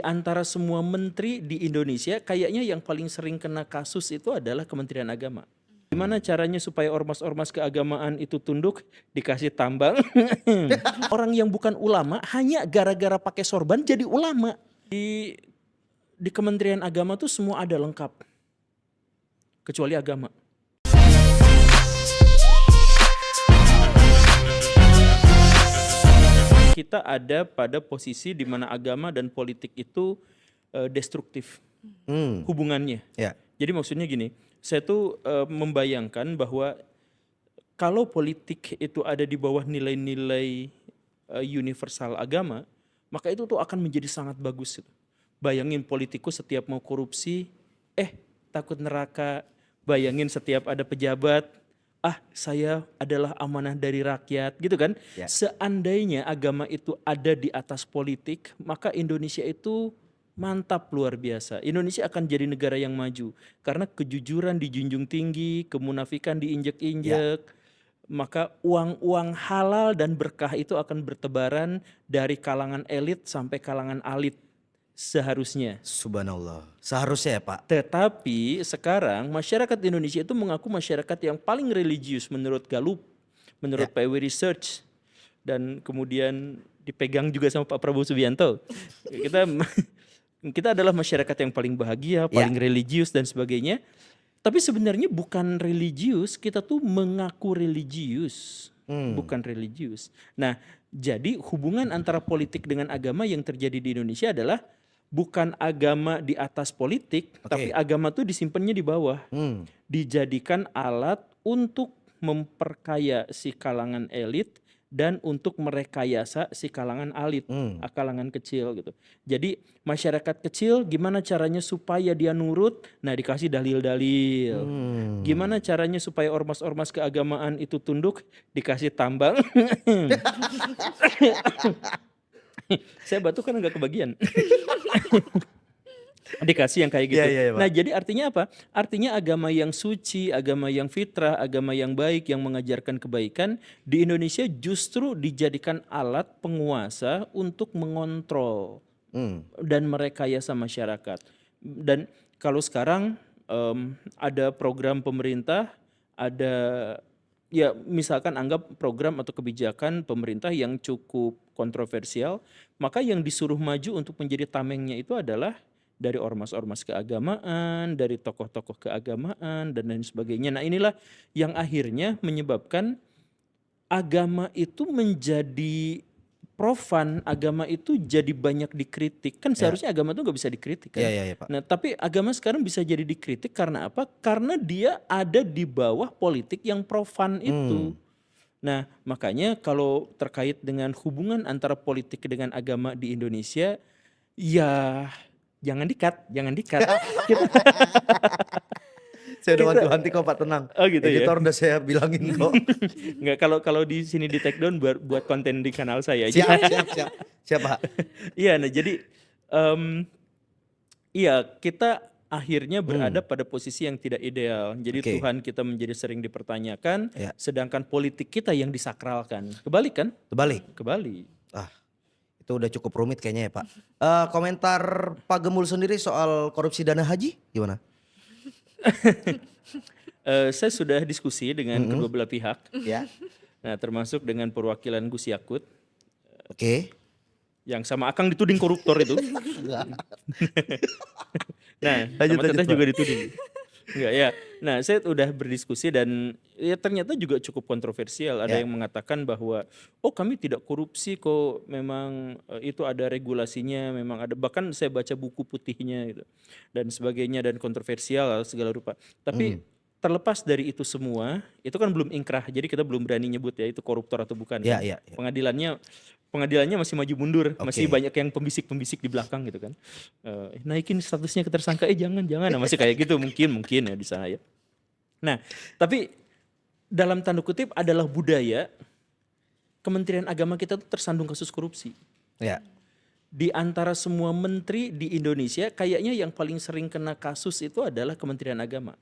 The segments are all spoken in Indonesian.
Antara semua menteri di Indonesia, kayaknya yang paling sering kena kasus itu adalah Kementerian Agama. Gimana caranya supaya ormas-ormas keagamaan itu tunduk? Dikasih tambang. Orang yang bukan ulama hanya gara-gara pakai sorban jadi ulama. Di Kementerian Agama tuh semua ada lengkap, kecuali agama. Kita ada pada posisi di mana agama dan politik itu destruktif hubungannya. Ya. Jadi maksudnya gini, saya tuh membayangkan bahwa kalau politik itu ada di bawah nilai-nilai universal agama, maka itu tuh akan menjadi sangat bagus. Bayangin politikus setiap mau korupsi, takut neraka. Bayangin setiap ada pejabat, saya adalah amanah dari rakyat, gitu kan? Ya. Seandainya agama itu ada di atas politik, maka Indonesia itu mantap, luar biasa. Indonesia akan jadi negara yang maju karena kejujuran dijunjung tinggi, kemunafikan diinjek-injek. Maka uang-uang halal dan berkah itu akan bertebaran dari kalangan elit sampai kalangan alit seharusnya. Subhanallah. Seharusnya ya Pak. Tetapi sekarang masyarakat Indonesia itu mengaku masyarakat yang paling religius menurut Gallup, menurut Pew Research, dan kemudian dipegang juga sama Pak Prabowo Subianto. Kita adalah masyarakat yang paling bahagia, paling religius dan sebagainya. Tapi sebenarnya bukan religius, kita tuh mengaku religius, bukan religius. Nah, jadi hubungan antara politik dengan agama yang terjadi di Indonesia adalah bukan agama di atas politik, tapi agama tuh disimpannya di bawah. Dijadikan alat untuk memperkaya si kalangan elit dan untuk merekayasa si kalangan alit, kalangan kecil gitu. Jadi masyarakat kecil gimana caranya supaya dia nurut? Nah, dikasih dalil-dalil. Gimana caranya supaya ormas-ormas keagamaan itu tunduk? Dikasih tambang. Saya batuk kan nggak kebagian. Dikasih yang kayak gitu. Nah, jadi artinya apa? Artinya agama yang suci, agama yang fitrah, agama yang baik, yang mengajarkan kebaikan di Indonesia justru dijadikan alat penguasa untuk mengontrol dan merekayasa masyarakat. Dan kalau sekarang ada program pemerintah, ada misalkan anggap program atau kebijakan pemerintah yang cukup kontroversial, maka yang disuruh maju untuk menjadi tamengnya itu adalah dari ormas-ormas keagamaan, dari tokoh-tokoh keagamaan, dan lain sebagainya. Nah, inilah yang akhirnya menyebabkan agama itu menjadi profan, agama itu jadi banyak dikritik. Kan seharusnya agama itu nggak bisa dikritik kan? Pak. Nah, tapi agama sekarang bisa jadi dikritik karena apa? Karena dia ada di bawah politik yang profan itu. Nah, makanya kalau terkait dengan hubungan antara politik dengan agama di Indonesia, jangan di-cut. Saya udah wanti-wanti kok Pak, tenang. Oh gitu. Editor udah saya bilangin kok. Enggak, kalau di sini di take down buat konten di kanal saya aja. Siap Pak. Iya, nah jadi kita akhirnya berada pada posisi yang tidak ideal. Jadi Tuhan kita menjadi sering dipertanyakan, sedangkan politik kita yang disakralkan. Kebalik kan? Kebalik. Itu udah cukup rumit kayaknya ya Pak. Komentar Pak Gemul sendiri soal korupsi dana haji gimana? Saya sudah diskusi dengan kedua belah pihak. Nah, termasuk dengan perwakilan Gus Yakut. Yang sama Akang dituding koruptor itu. Nah, sama Teteh juga dituding. Enggak ya. Nah, saya udah berdiskusi dan ternyata juga cukup kontroversial. Ada yang mengatakan bahwa kami tidak korupsi kok, memang itu ada regulasinya, memang ada, bahkan saya baca buku putihnya gitu. Dan sebagainya, dan kontroversial segala rupa. Tapi terlepas dari itu semua, itu kan belum ingkrah. Jadi kita belum berani nyebut ya itu koruptor atau bukan. Pengadilannya masih maju mundur, masih banyak yang pembisik-pembisik di belakang gitu kan. Naikin statusnya ke tersangka, jangan. Nah, masih kayak gitu mungkin ya di sana ya. Nah, tapi dalam tanda kutip adalah budaya Kementerian Agama kita tuh tersandung kasus korupsi. Di antara semua menteri di Indonesia, kayaknya yang paling sering kena kasus itu adalah Kementerian Agama.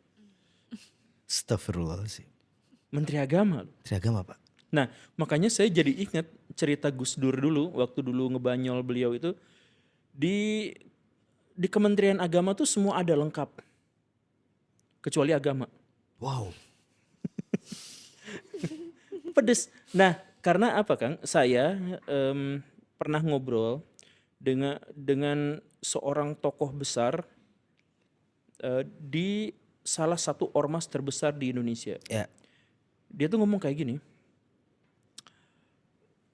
Astagfirullahaladzim. Menteri Agama. Menteri Agama Pak. Nah, makanya saya jadi ingat cerita Gus Dur dulu, waktu dulu ngebanyol beliau itu. Di di Kementerian Agama tuh semua ada lengkap. Kecuali agama. Wow. Pedes. Nah, karena apa Kang? Saya pernah ngobrol dengan seorang tokoh besar di salah satu ormas terbesar di Indonesia. Ya. Dia tuh ngomong kayak gini.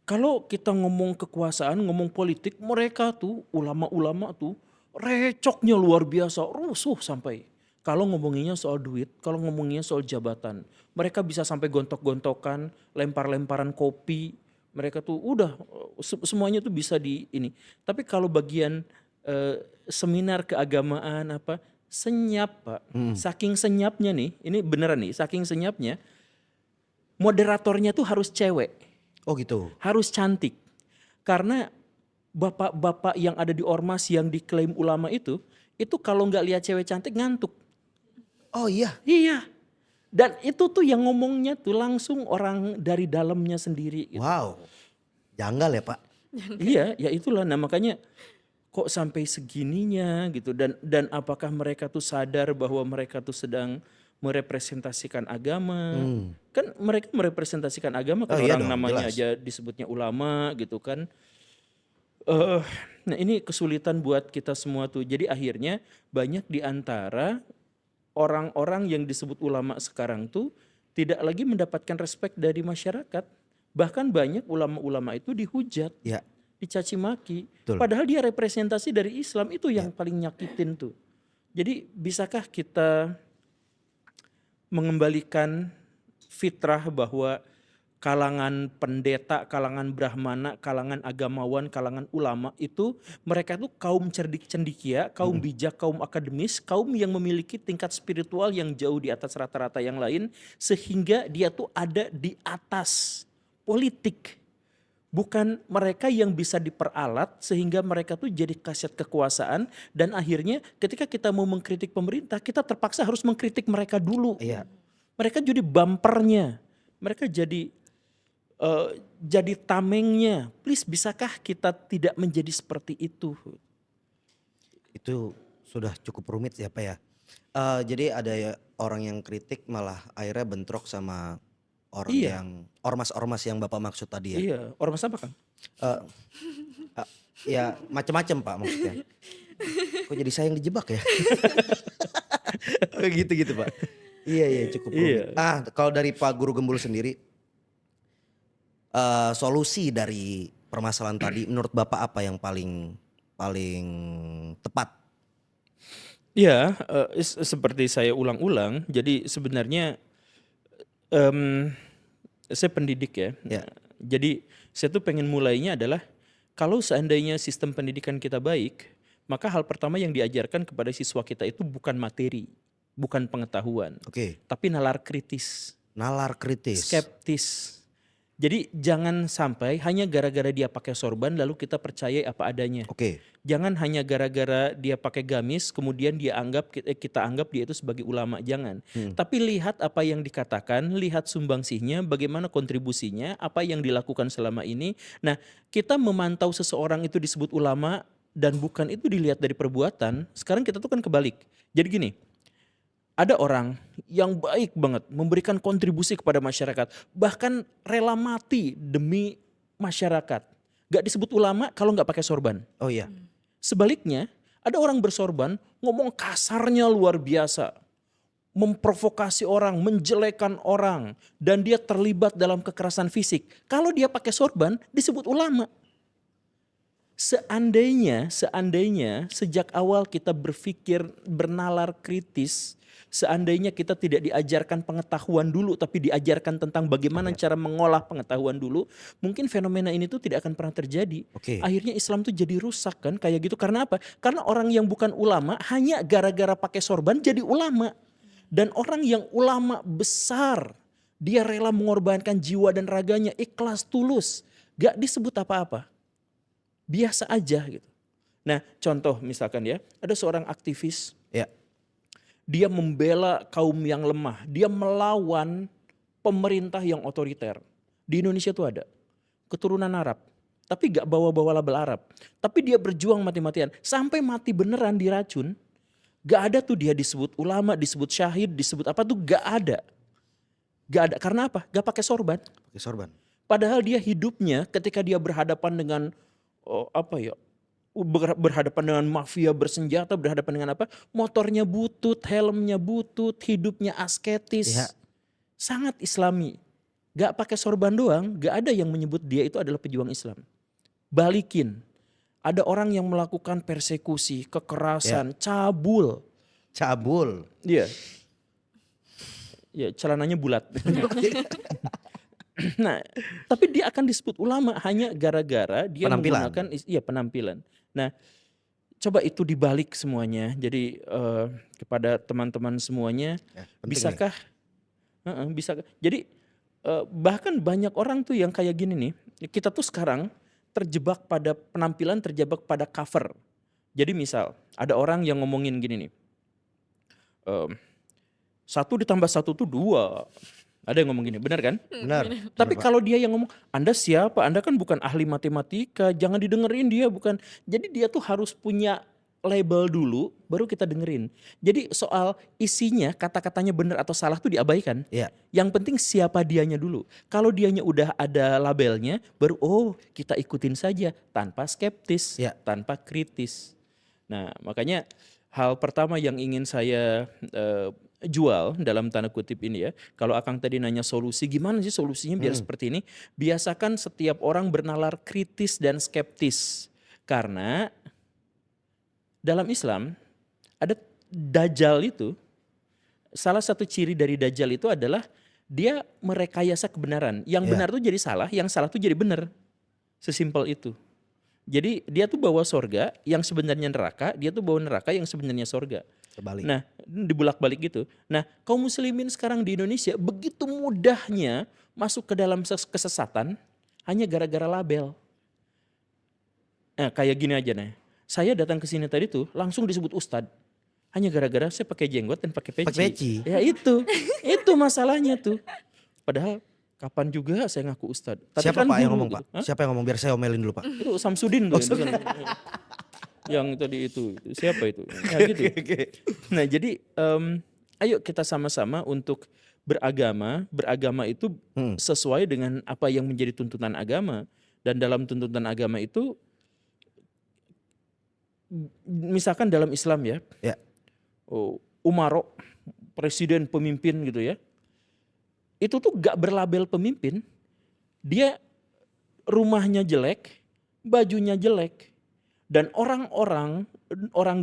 Kalau kita ngomong kekuasaan, ngomong politik, mereka tuh ulama-ulama tuh recoknya luar biasa, rusuh sampai. Kalau ngomonginnya soal duit, kalau ngomonginnya soal jabatan, mereka bisa sampai gontok-gontokan, lempar-lemparan kopi. Mereka tuh udah semuanya tuh bisa di ini. Tapi kalau bagian seminar keagamaan apa, senyap Pak. Saking senyapnya nih, ini beneran nih, saking senyapnya, moderatornya tuh harus cewek. Oh gitu. Harus cantik. Karena bapak-bapak yang ada di ormas yang diklaim ulama itu kalau nggak lihat cewek cantik ngantuk. Oh iya. Iya. Dan itu tuh yang ngomongnya tuh langsung orang dari dalamnya sendiri. Gitu. Wow. Janggal ya Pak. Iya, ya itulah. Nah makanya kok sampai segininya gitu. Dan apakah mereka tuh sadar bahwa mereka tuh sedang merepresentasikan agama. Kan mereka merepresentasikan agama kan iya orang dong, namanya jelas. aja disebutnya ulama gitu kan. Nah ini kesulitan buat kita semua tuh. Jadi akhirnya banyak di antara orang-orang yang disebut ulama sekarang tuh tidak lagi mendapatkan respect dari masyarakat. Bahkan banyak ulama-ulama itu dihujat, Ya. dicaci maki. Betul. Padahal dia representasi dari Islam, itu yang paling nyakitin tuh. Jadi bisakah kita mengembalikan fitrah bahwa kalangan pendeta, kalangan brahmana, kalangan agamawan, kalangan ulama itu mereka tuh kaum cerdik cendikia, kaum bijak, kaum akademis, kaum yang memiliki tingkat spiritual yang jauh di atas rata-rata yang lain sehingga dia tuh ada di atas politik. Bukan mereka yang bisa diperalat sehingga mereka tuh jadi kaset kekuasaan dan akhirnya ketika kita mau mengkritik pemerintah kita terpaksa harus mengkritik mereka dulu. Iya. Mereka jadi bumpernya, mereka jadi tamengnya. Please bisakah kita tidak menjadi seperti itu? Itu sudah cukup rumit ya Pak ya. Jadi ada orang yang kritik malah akhirnya bentrok sama orang Iya. yang ormas-ormas yang Bapak maksud tadi ya. Iya, ormas apa Kang? Ya macam-macam Pak maksudnya. Kok jadi saya yang dijebak ya? Gitu-gitu Pak. Iya cukup rumit. Kalau dari Pak Guru Gembul sendiri, solusi dari permasalahan tadi menurut Bapak apa yang paling tepat? Iya, seperti saya ulang-ulang. Jadi sebenarnya saya pendidik ya. Jadi saya tuh pengen mulainya adalah kalau seandainya sistem pendidikan kita baik, maka hal pertama yang diajarkan kepada siswa kita itu bukan materi, bukan pengetahuan, tapi nalar kritis. Nalar kritis. Skeptis. Jadi jangan sampai hanya gara-gara dia pakai sorban lalu kita percaya apa adanya. Jangan hanya gara-gara dia pakai gamis kemudian kita anggap dia itu sebagai ulama, jangan. Tapi lihat apa yang dikatakan, lihat sumbangsihnya, bagaimana kontribusinya, apa yang dilakukan selama ini. Nah, kita memantau seseorang itu disebut ulama dan bukan itu dilihat dari perbuatan. Sekarang kita tuh kan kebalik. Jadi gini, ada orang yang baik banget memberikan kontribusi kepada masyarakat, bahkan rela mati demi masyarakat. Gak disebut ulama kalau gak pakai sorban. Oh iya. Sebaliknya ada orang bersorban ngomong kasarnya luar biasa, memprovokasi orang, menjelekan orang, dan dia terlibat dalam kekerasan fisik. Kalau dia pakai sorban disebut ulama. Seandainya sejak awal kita berpikir bernalar kritis, seandainya kita tidak diajarkan pengetahuan dulu tapi diajarkan tentang bagaimana cara mengolah pengetahuan dulu, mungkin fenomena ini tuh tidak akan pernah terjadi. Akhirnya Islam tuh jadi rusak kan kayak gitu. Karena apa? Karena orang yang bukan ulama hanya gara-gara pakai sorban jadi ulama. Dan orang yang ulama besar, dia rela mengorbankan jiwa dan raganya, ikhlas tulus, gak disebut apa-apa. Biasa aja gitu. Nah contoh misalkan ya, ada seorang aktivis, dia membela kaum yang lemah, dia melawan pemerintah yang otoriter. Di Indonesia tuh ada keturunan Arab, tapi gak bawa-bawa label Arab. Tapi dia berjuang mati-matian. Sampai mati beneran diracun. Gak ada tuh dia disebut ulama, disebut syahid, disebut apa tuh gak ada. Gak ada, karena apa? Gak pakai sorban. Pakai sorban. Padahal dia hidupnya ketika dia berhadapan dengan berhadapan dengan mafia bersenjata, berhadapan dengan apa? Motornya butut, helmnya butut, hidupnya asketis. Ya. Sangat islami. Gak pakai sorban doang, gak ada yang menyebut dia itu adalah pejuang Islam. Balikin. Ada orang yang melakukan persekusi, kekerasan, cabul. Cabul. Iya. Ya, celananya bulat. Nah, tapi dia akan disebut ulama hanya gara-gara dia menggunakan penampilan. Nah, coba itu dibalik semuanya. Jadi kepada teman-teman semuanya, bisakah? Bisakah? Jadi bahkan banyak orang tuh yang kayak gini nih. Kita tuh sekarang terjebak pada penampilan, terjebak pada cover. Jadi misal ada orang yang ngomongin gini nih. 1 ditambah 1 tuh 2. Ada yang ngomong gini, benar kan? Benar. Tapi kalau dia yang ngomong, Anda siapa? Anda kan bukan ahli matematika, jangan didengerin dia, bukan. Jadi dia tuh harus punya label dulu, baru kita dengerin. Jadi soal isinya, kata-katanya benar atau salah tuh diabaikan. Iya. Yang penting siapa dianya dulu. Kalau dianya udah ada labelnya, baru kita ikutin saja tanpa skeptis, tanpa kritis. Nah, makanya hal pertama yang ingin saya jual dalam tanda kutip ini ya. Kalau Akang tadi nanya solusi, gimana sih solusinya biar seperti ini? Biasakan setiap orang bernalar kritis dan skeptis. Karena dalam Islam ada Dajjal itu, salah satu ciri dari Dajjal itu adalah dia merekayasa kebenaran. Yang benar tuh jadi salah, yang salah tuh jadi benar. Sesimpel itu. Jadi dia tuh bawa sorga, yang sebenarnya neraka, dia tuh bawa neraka yang sebenarnya sorga. Terbalik. Nah, dibulak-balik gitu. Nah, kaum muslimin sekarang di Indonesia begitu mudahnya masuk ke dalam kesesatan hanya gara-gara label. Nah, kayak gini aja nih. Saya datang ke sini tadi tuh langsung disebut ustadz. Hanya gara-gara saya pakai jenggot dan pakai peci. Ya itu masalahnya tuh. Padahal kapan juga saya ngaku ustadz. Tapi siapa kan Pak yang ngomong gitu. Pak? Siapa yang ngomong biar saya omelin dulu Pak? Itu Samsudin tuh. Yang tadi itu siapa itu? Nah, gitu. Nah jadi ayo kita sama-sama untuk beragama itu sesuai dengan apa yang menjadi tuntutan agama. Dan dalam tuntutan agama itu, misalkan dalam Islam ya. Umaro, presiden, pemimpin gitu ya. Itu tuh gak berlabel pemimpin. Dia rumahnya jelek, bajunya jelek. Dan orang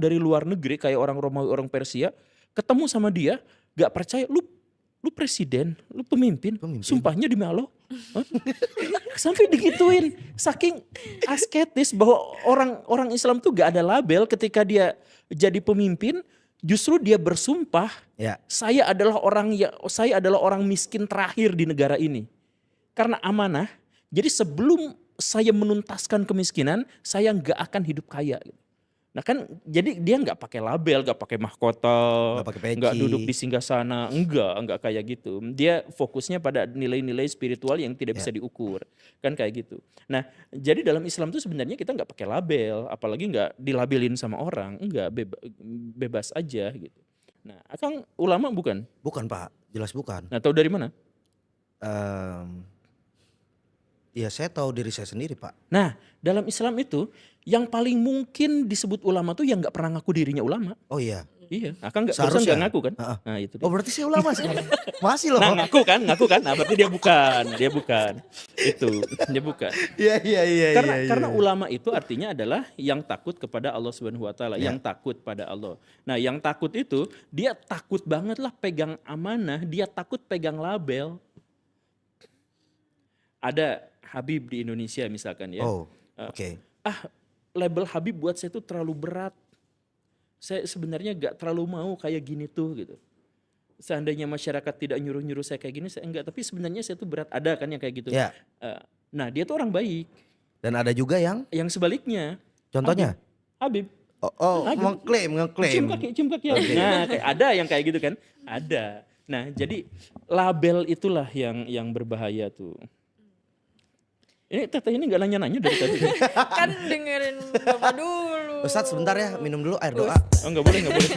dari luar negeri kayak orang Romawi, orang Persia ketemu sama dia gak percaya, lu presiden, lu pemimpin. Sumpahnya demi Allah. Sampai digituin, saking asketis bahwa orang Islam tuh gak ada label ketika dia jadi pemimpin. Justru dia bersumpah, saya adalah orang miskin terakhir di negara ini. Karena amanah, jadi sebelum saya menuntaskan kemiskinan, saya nggak akan hidup kaya. Nah kan, jadi dia nggak pakai label, nggak pakai mahkota, nggak duduk di singgasana, enggak kayak gitu. Dia fokusnya pada nilai-nilai spiritual yang tidak bisa diukur, kan kayak gitu. Nah, jadi dalam Islam tuh sebenarnya kita nggak pakai label, apalagi nggak dilabelin sama orang, enggak, bebas aja gitu. Nah, Akang ulama bukan? Bukan Pak, jelas bukan. Nah, tahu dari mana? Ya saya tahu diri saya sendiri Pak. Nah dalam Islam itu yang paling mungkin disebut ulama tuh yang nggak pernah ngaku dirinya ulama. Oh iya. Iya, Akang nggak ngaku kan? Nah itu. Oh berarti saya ulama sekarang. Masih loh. Nah ngaku kan? Nah berarti dia bukan. Itu dia bukan. Iya. Karena ulama itu artinya adalah yang takut kepada Allah Subhanahu Wa Taala, yang takut pada Allah. Nah yang takut itu dia takut banget lah pegang amanah, dia takut pegang label. Ada Habib di Indonesia misalkan ya. Oke. Label Habib buat saya itu terlalu berat. Saya sebenarnya gak terlalu mau kayak gini tuh gitu. Seandainya masyarakat tidak nyuruh-nyuruh saya kayak gini, saya enggak. Tapi sebenarnya saya tuh berat. Ada kan yang kayak gitu. Nah dia tuh orang baik. Dan ada juga yang sebaliknya. Contohnya? Habib. Habib. Ngeklaim. Cium kaki. Nah ada yang kayak gitu kan. Ada. Nah jadi label itulah yang berbahaya tuh. Ini teteh ini nggak nanya-nanya dari tadi. Kan dengerin Bapak dulu. Ustadz sebentar ya, minum dulu air doa. Oh nggak boleh, nggak boleh.